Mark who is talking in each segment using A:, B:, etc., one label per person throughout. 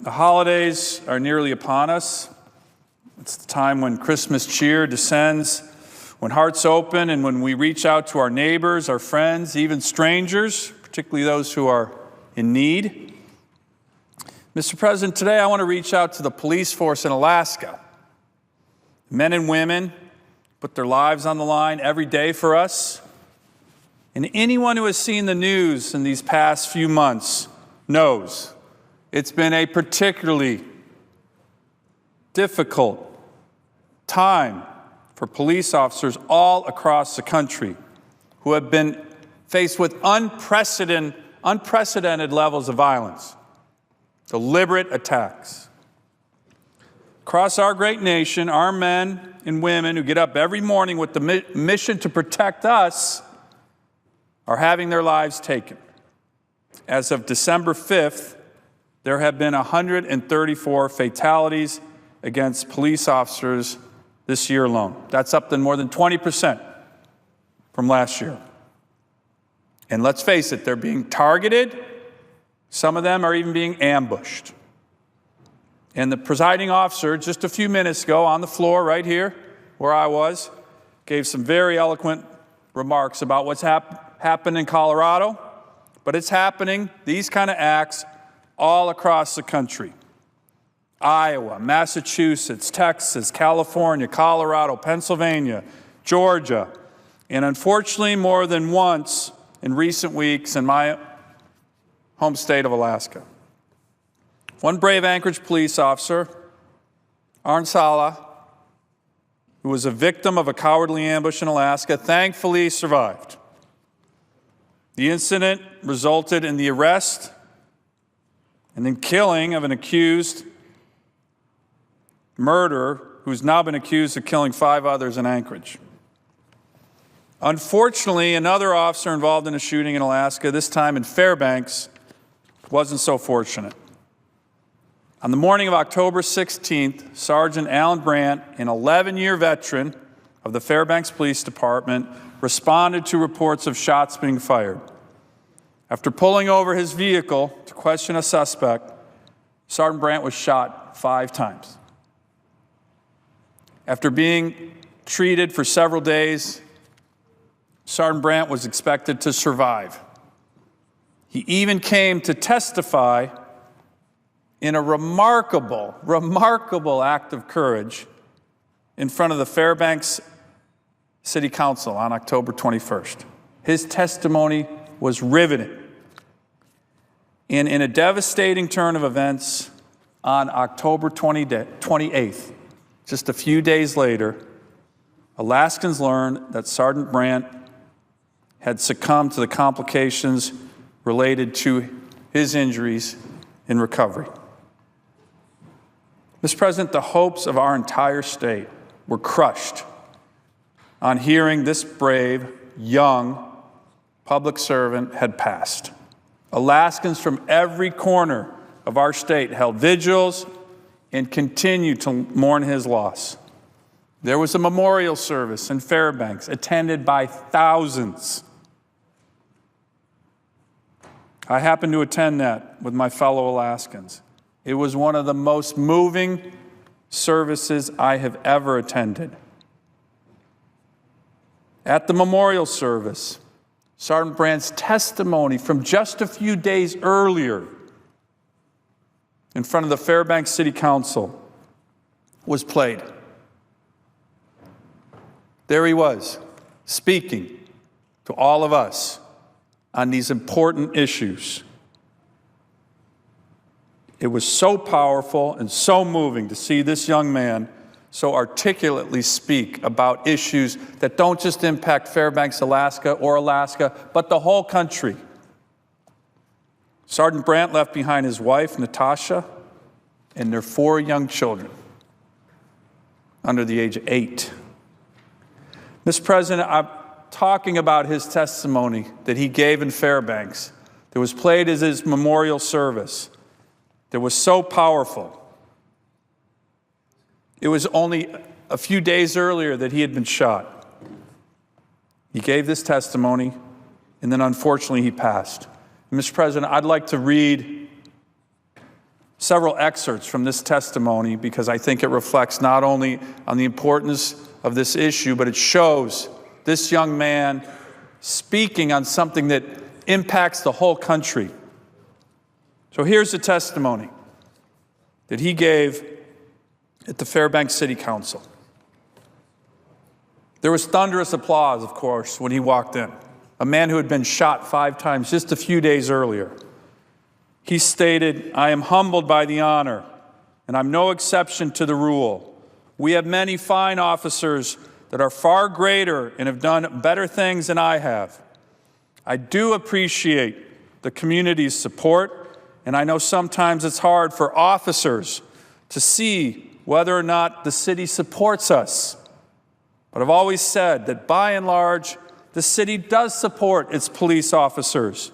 A: The holidays are nearly upon us. It's the time when Christmas cheer descends, when hearts open, and when we reach out to our neighbors, our friends, even strangers, particularly those who are in need. Mr. President, today I want to reach out to the police force in Alaska. Men and women put their lives on the line every day for us. And anyone who has seen the news in these past few months knows it's been a particularly difficult time for police officers all across the country who have been faced with unprecedented levels of violence, deliberate attacks. Across our great nation, our men and women who get up every morning with the mission to protect us are having their lives taken. As of December 5th, there have been 134 fatalities against police officers this year alone. That's up to more than 20% from last year. And let's face it, they're being targeted. Some of them are even being ambushed. And the presiding officer, just a few minutes ago on the floor right here where I was, gave some very eloquent remarks about what's happened in Colorado. But it's happening, these kind of acts, all across the country. Iowa, Massachusetts, Texas, California, Colorado, Pennsylvania, Georgia, and unfortunately more than once in recent weeks in my home state of Alaska. One brave Anchorage police officer, Arn Sala, who was a victim of a cowardly ambush in Alaska, thankfully survived. The incident resulted in the arrest and then killing of an accused murderer who's now been accused of killing 5 others in Anchorage. Unfortunately, another officer involved in a shooting in Alaska, this time in Fairbanks, wasn't so fortunate. On the morning of October 16th, Sergeant Alan Brandt, an 11-year veteran of the Fairbanks Police Department, responded to reports of shots being fired. After pulling over his vehicle to question a suspect, Sergeant Brandt was shot 5 times. After being treated for several days, Sergeant Brandt was expected to survive. He even came to testify in a remarkable act of courage in front of the Fairbanks City Council on October 21st. His testimony was riveting. And in a devastating turn of events, on October 28th, just a few days later, Alaskans learned that Sergeant Brandt had succumbed to the complications related to his injuries in recovery. Mr. President, the hopes of our entire state were crushed on hearing this brave, young public servant had passed. Alaskans from every corner of our state held vigils and continue to mourn his loss. There was a memorial service in Fairbanks attended by thousands. I happened to attend that with my fellow Alaskans. It was one of the most moving services I have ever attended. At the memorial service, Sergeant Brandt's testimony from just a few days earlier in front of the Fairbanks City Council was played. There he was, speaking to all of us on these important issues. It was so powerful and so moving to see this young man so articulately speak about issues that don't just impact Fairbanks, Alaska, but the whole country. Sergeant Brandt left behind his wife, Natasha, and their 4 young children under the age of 8. Mr. President, I'm talking about his testimony that he gave in Fairbanks that was played as his memorial service that was so powerful. It was only a few days earlier that he had been shot. He gave this testimony, and then unfortunately he passed. Mr. President, I'd like to read several excerpts from this testimony because I think it reflects not only on the importance of this issue, but it shows this young man speaking on something that impacts the whole country. So here's the testimony that he gave at the Fairbanks City Council. There was thunderous applause, of course, when he walked in. A man who had been shot 5 times just a few days earlier. He stated, "I am humbled by the honor, and I'm no exception to the rule. We have many fine officers that are far greater and have done better things than I have. I do appreciate the community's support, and I know sometimes it's hard for officers to see whether or not the city supports us. But I've always said that by and large, the city does support its police officers.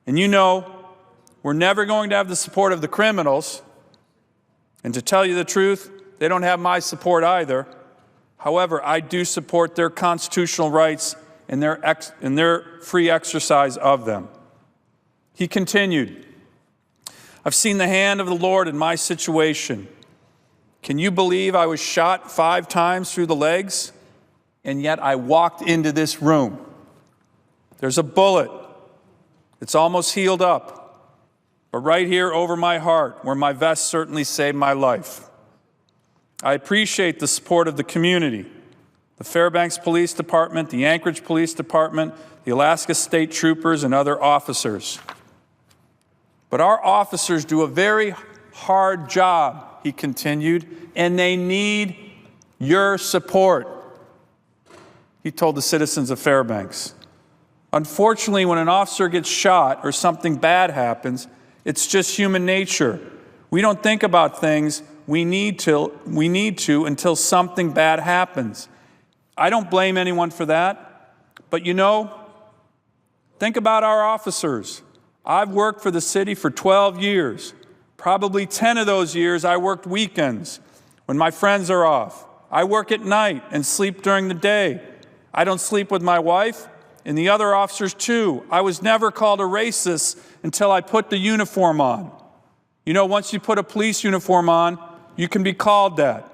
A: And you know, we're never going to have the support of the criminals. And to tell you the truth, they don't have my support either. However, I do support their constitutional rights and their free exercise of them." He continued, "I've seen the hand of the Lord in my situation. Can you believe I was shot 5 times through the legs, and yet I walked into this room? There's a bullet. It's almost healed up, but right here over my heart, where my vest certainly saved my life. I appreciate the support of the community, the Fairbanks Police Department, the Anchorage Police Department, the Alaska State Troopers, and other officers. But our officers do a very hard job," he continued, "and they need your support," he told the citizens of Fairbanks. Unfortunately, when an officer gets shot or something bad happens, it's just human nature. We don't think about things we need to until something bad happens. I don't blame anyone for that, but you know, think about our officers. I've worked for the city for 12 years. Probably 10 of those years I worked weekends when my friends are off. I work at night and sleep during the day. I don't sleep with my wife, and the other officers too. I was never called a racist until I put the uniform on. You know, once you put a police uniform on, you can be called that.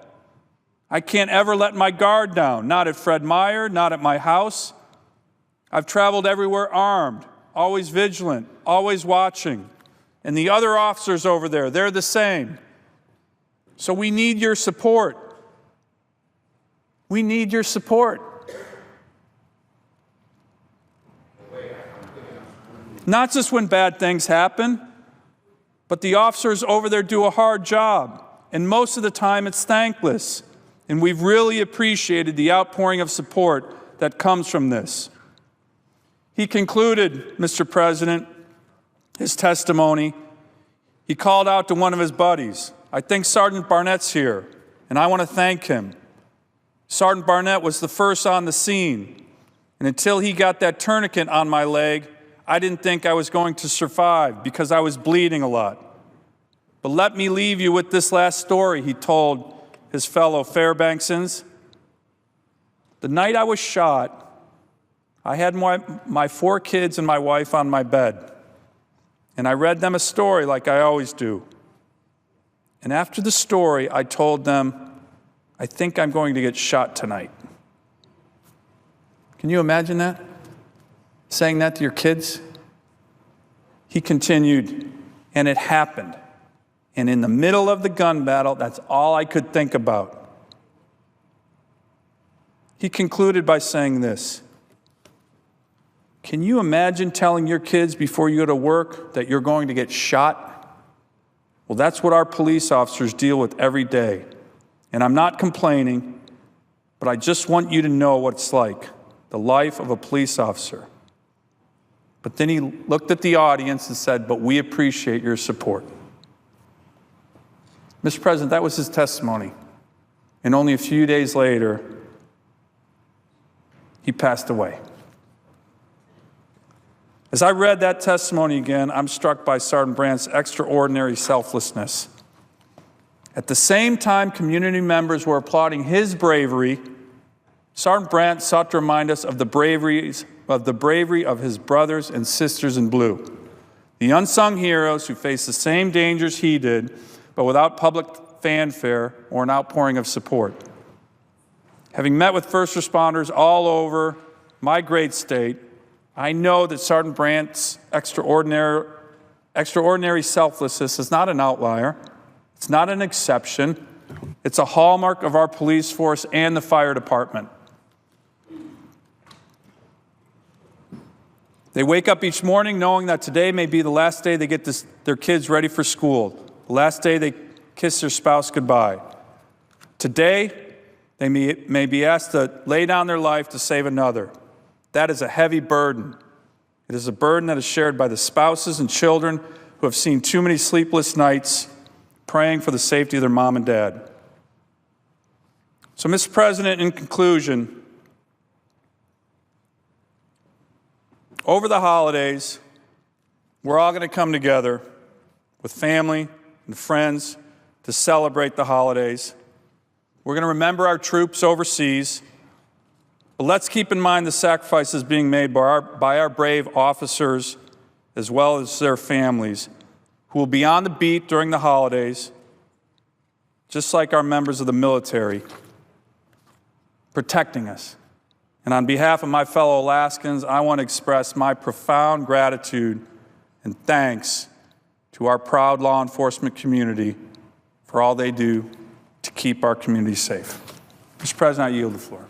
A: I can't ever let my guard down, not at Fred Meyer, not at my house. I've traveled everywhere armed, always vigilant, always watching. And the other officers over there, they're the same. So we need your support. We need your support. Not just when bad things happen, but the officers over there do a hard job. And most of the time it's thankless. And we've really appreciated the outpouring of support that comes from this. He concluded, Mr. President, his testimony. He called out to one of his buddies. I think Sergeant Barnett's here, and I want to thank him. Sergeant Barnett was the first on the scene. And until he got that tourniquet on my leg, I didn't think I was going to survive because I was bleeding a lot. But let me leave you with this last story he told his fellow Fairbanksans. The night I was shot, I had my 4 kids and my wife on my bed. And I read them a story like I always do. And after the story, I told them, I think I'm going to get shot tonight. Can you imagine that? Saying that to your kids? He continued, and it happened. And in the middle of the gun battle, that's all I could think about. He concluded by saying this. Can you imagine telling your kids before you go to work that you're going to get shot? Well, that's what our police officers deal with every day. And I'm not complaining, but I just want you to know what it's like, the life of a police officer. But then he looked at the audience and said, but we appreciate your support. Mr. President, that was his testimony. And only a few days later, he passed away. As I read that testimony again, I'm struck by Sergeant Brandt's extraordinary selflessness. At the same time community members were applauding his bravery, Sergeant Brandt sought to remind us of the bravery of his brothers and sisters in blue. The unsung heroes who face the same dangers he did, but without public fanfare or an outpouring of support. Having met with first responders all over my great state, I know that Sergeant Brandt's extraordinary selflessness is not an outlier. It's not an exception. It's a hallmark of our police force and the fire department. They wake up each morning knowing that today may be the last day they get their kids ready for school, the last day they kiss their spouse goodbye. Today, they may be asked to lay down their life to save another. That is a heavy burden. It is a burden that is shared by the spouses and children who have seen too many sleepless nights praying for the safety of their mom and dad. So, Mr. President, in conclusion, over the holidays, we're all going to come together with family and friends to celebrate the holidays. We're going to remember our troops overseas, but let's keep in mind the sacrifices being made by our brave officers as well as their families who will be on the beat during the holidays, just like our members of the military, protecting us. And on behalf of my fellow Alaskans, I want to express my profound gratitude and thanks to our proud law enforcement community for all they do to keep our community safe. Mr. President, I yield the floor.